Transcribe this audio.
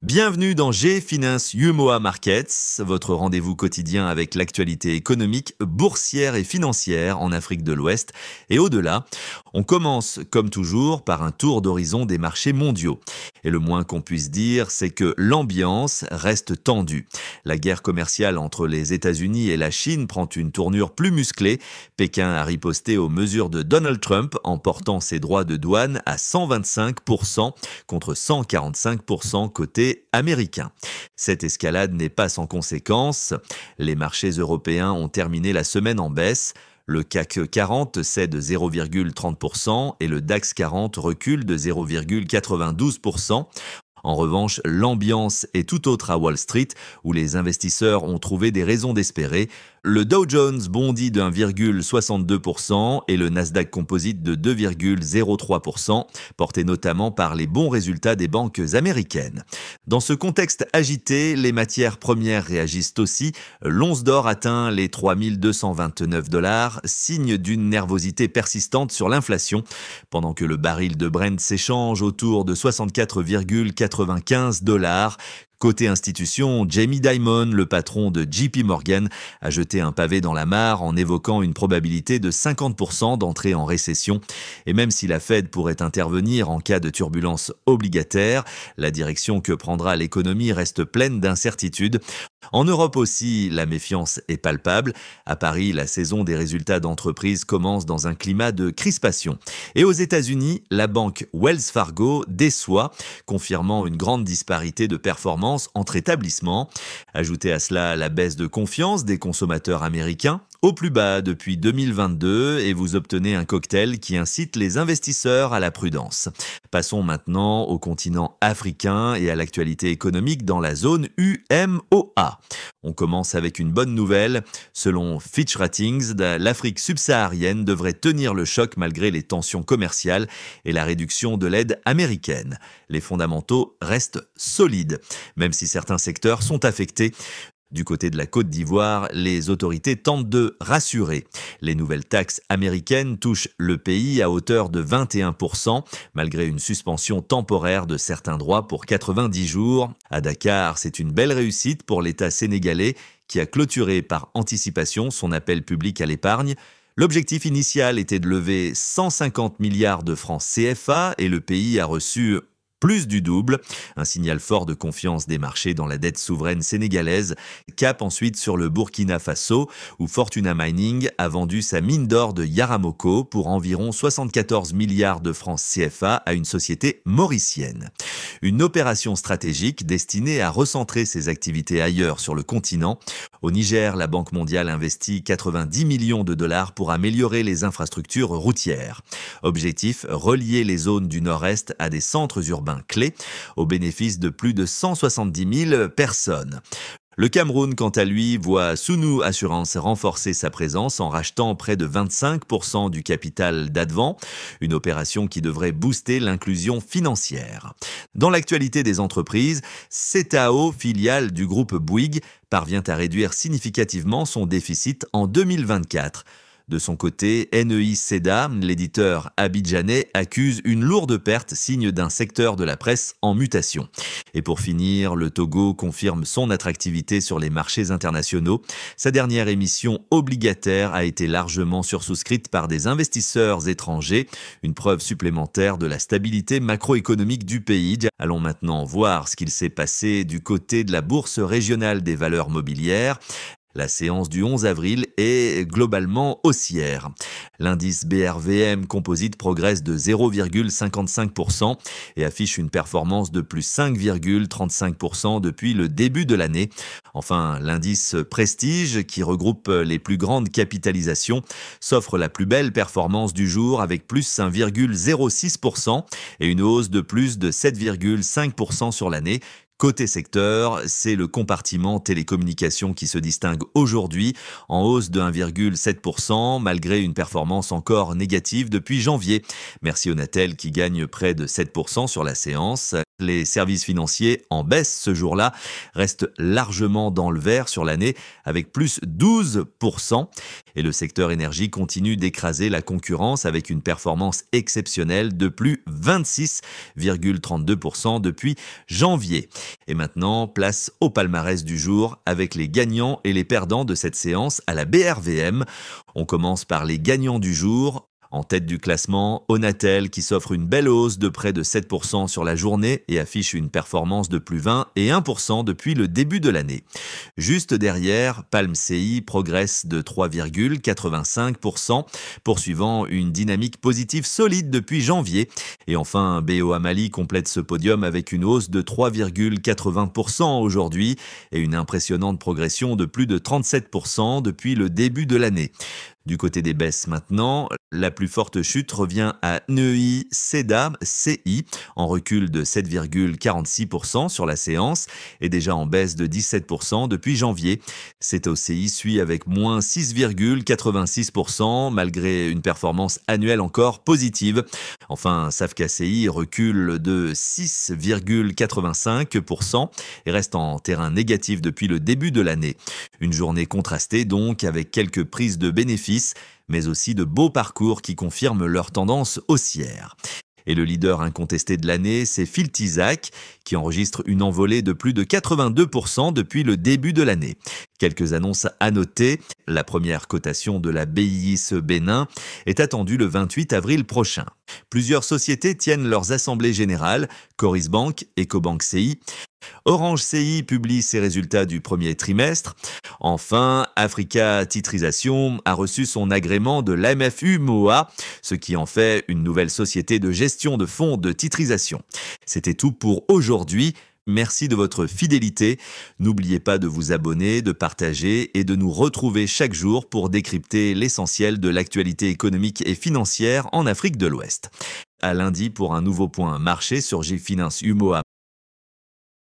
Bienvenue dans G-Finance Yumoa Markets, votre rendez-vous quotidien avec l'actualité économique, boursière et financière en Afrique de l'Ouest et au-delà. On commence, comme toujours, par un tour d'horizon des marchés mondiaux. Et le moins qu'on puisse dire, c'est que l'ambiance reste tendue. La guerre commerciale entre les États-Unis et la Chine prend une tournure plus musclée. Pékin a riposté aux mesures de Donald Trump en portant ses droits de douane à 125% contre 145% côté américain. Cette escalade n'est pas sans conséquences. Les marchés européens ont terminé la semaine en baisse. Le CAC 40 cède 0,30% et le DAX 40 recule de 0,92%. En revanche, l'ambiance est tout autre à Wall Street, où les investisseurs ont trouvé des raisons d'espérer. Le Dow Jones bondit de 1,62% et le Nasdaq Composite de 2,03%, porté notamment par les bons résultats des banques américaines. Dans ce contexte agité, les matières premières réagissent aussi. L'once d'or atteint les 3 229 $, signe d'une nervosité persistante sur l'inflation, pendant que le baril de Brent s'échange autour de 64,95 $. Côté institution, Jamie Dimon, le patron de JP Morgan, a jeté un pavé dans la mare en évoquant une probabilité de 50% d'entrée en récession. Et même si la Fed pourrait intervenir en cas de turbulence obligataire, la direction que prendra l'économie reste pleine d'incertitudes. En Europe aussi, la méfiance est palpable. À Paris, la saison des résultats d'entreprise commence dans un climat de crispation. Et aux États-Unis, la banque Wells Fargo déçoit, confirmant une grande disparité de performance entre établissements. Ajoutez à cela la baisse de confiance des consommateurs américains, au plus bas depuis 2022, et vous obtenez un cocktail qui incite les investisseurs à la prudence. Passons maintenant au continent africain et à l'actualité économique dans la zone UMOA. On commence avec une bonne nouvelle. Selon Fitch Ratings, l'Afrique subsaharienne devrait tenir le choc malgré les tensions commerciales et la réduction de l'aide américaine. Les fondamentaux restent solides, même si certains secteurs sont affectés. Du côté de la Côte d'Ivoire, les autorités tentent de rassurer. Les nouvelles taxes américaines touchent le pays à hauteur de 21%, malgré une suspension temporaire de certains droits pour 90 jours. À Dakar, c'est une belle réussite pour l'État sénégalais qui a clôturé par anticipation son appel public à l'épargne. L'objectif initial était de lever 150 milliards de francs CFA et le pays a reçu plus du double, un signal fort de confiance des marchés dans la dette souveraine sénégalaise. Cap ensuite sur le Burkina Faso, où Fortuna Mining a vendu sa mine d'or de Yaramoko pour environ 74 milliards de francs CFA à une société mauricienne. Une opération stratégique destinée à recentrer ses activités ailleurs sur le continent. Au Niger, la Banque mondiale investit 90 millions de dollars pour améliorer les infrastructures routières. Objectif, relier les zones du nord-est à des centres urbains clés, au bénéfice de plus de 170 000 personnes. Le Cameroun, quant à lui, voit Sunu Assurance renforcer sa présence en rachetant près de 25% du capital d'Advent, une opération qui devrait booster l'inclusion financière. Dans l'actualité des entreprises, Cetao, filiale du groupe Bouygues, parvient à réduire significativement son déficit en 2024. De son côté, NEI Seda, l'éditeur abidjanais, accuse une lourde perte, signe d'un secteur de la presse en mutation. Et pour finir, le Togo confirme son attractivité sur les marchés internationaux. Sa dernière émission obligataire a été largement sursouscrite par des investisseurs étrangers, une preuve supplémentaire de la stabilité macroéconomique du pays. Allons maintenant voir ce qu'il s'est passé du côté de la bourse régionale des valeurs mobilières. La séance du 11 avril est globalement haussière. L'indice BRVM Composite progresse de 0,55% et affiche une performance de plus 5,35% depuis le début de l'année. Enfin, l'indice Prestige, qui regroupe les plus grandes capitalisations, s'offre la plus belle performance du jour avec plus 1,06% et une hausse de plus de 7,5% sur l'année. Côté secteur, c'est le compartiment télécommunications qui se distingue aujourd'hui, en hausse de 1,7% malgré une performance encore négative depuis janvier. Merci Onatel qui gagne près de 7% sur la séance. Les services financiers en baisse ce jour-là restent largement dans le vert sur l'année avec plus 12%. Et le secteur énergie continue d'écraser la concurrence avec une performance exceptionnelle de plus 26,32% depuis janvier. Et maintenant, place au palmarès du jour avec les gagnants et les perdants de cette séance à la BRVM. On commence par les gagnants du jour. En tête du classement, Onatel qui s'offre une belle hausse de près de 7% sur la journée et affiche une performance de plus 20 et 1% depuis le début de l'année. Juste derrière, Palm CI progresse de 3,85%, poursuivant une dynamique positive solide depuis janvier. Et enfin, BOA Mali complète ce podium avec une hausse de 3,80% aujourd'hui et une impressionnante progression de plus de 37% depuis le début de l'année. Du côté des baisses maintenant, la plus forte chute revient à NEI CEDA CI, en recul de 7,46% sur la séance et déjà en baisse de 17% depuis janvier. CETOCI suit avec moins 6,86% malgré une performance annuelle encore positive. Enfin, SAFCACI recule de 6,85% et reste en terrain négatif depuis le début de l'année. Une journée contrastée donc avec quelques prises de bénéfices mais aussi de beaux parcours qui confirment leur tendance haussière. Et le leader incontesté de l'année, c'est Filtizac, qui enregistre une envolée de plus de 82% depuis le début de l'année. Quelques annonces à noter. La première cotation de la BIS Bénin est attendue le 28 avril prochain. Plusieurs sociétés tiennent leurs assemblées générales, Coris Bank, Ecobank CI. Orange CI publie ses résultats du premier trimestre. Enfin, Africa Titrisation a reçu son agrément de l'AMF UMOA, ce qui en fait une nouvelle société de gestion de fonds de titrisation. C'était tout pour aujourd'hui. Merci de votre fidélité. N'oubliez pas de vous abonner, de partager et de nous retrouver chaque jour pour décrypter l'essentiel de l'actualité économique et financière en Afrique de l'Ouest. À lundi pour un nouveau point marché sur GFinance UMOA